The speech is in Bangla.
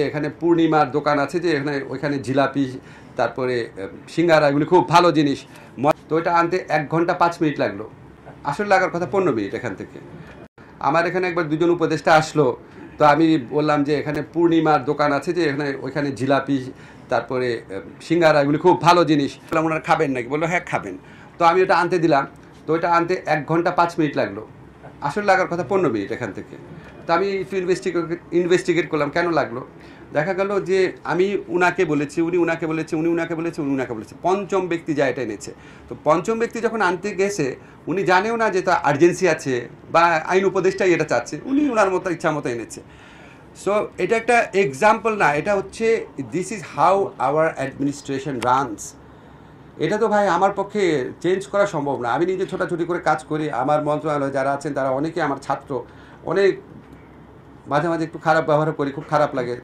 এখানে পূর্ণিমার দোকান আছে যে এখানে ওইখানে জিলাপি তারপরে সিঙ্গারা এগুলি খুব ভালো জিনিস। তো এটা আনতে 1 ঘন্টা 5 মিনিট লাগলো। আসলে লাগার কথা 15 মিনিট এখান থেকে। আমার এখানে একবার দুজন উপদেষ্টা আসলো, তো আমি বললাম যে এখানে পূর্ণিমার দোকান আছে যে এখানে ওইখানে জিলাপি তারপরে সিঙ্গারা এগুলি খুব ভালো জিনিস। বললাম ওনারা খাবেন নাকি, বললো হ্যাঁ খাবেন। তো আমি ওটা আনতে দিলাম, তো ওটা আনতে 1 ঘন্টা 5 মিনিট লাগলো। আসলে লাগার কথা 15 মিনিট এখান থেকে। তো আমি একটু ইনভেস্টিগেট করলাম কেন লাগলো। দেখা গেল যে আমি উনাকে বলেছি, উনি উনাকে বলেছে, উনি উনাকে বলেছে, উনি উনাকে বলেছে, পঞ্চম ব্যক্তি যা এটা এনেছে। তো পঞ্চম ব্যক্তি যখন আনতে গেছে উনি জানেও না যে তার আর্জেন্সি আছে বা আইন উপদেষ্টাই এটা চাচ্ছে, উনি ওনার মতো ইচ্ছা মতো এনেছে। সো এটা একটা এক্সাম্পল না, এটা হচ্ছে this is how hour administration runs. এটা তো ভাই আমার পক্ষে চেঞ্জ করা সম্ভব না। আমি নিজে ছোটাছুটি করে কাজ করি, আমার মন্ত্রণালয়ে যারা আছেন তারা অনেকে আমার ছাত্র, অনেক মাঝে মাঝে একটু খারাপ ব্যবহার করি, খুব খারাপ লাগে।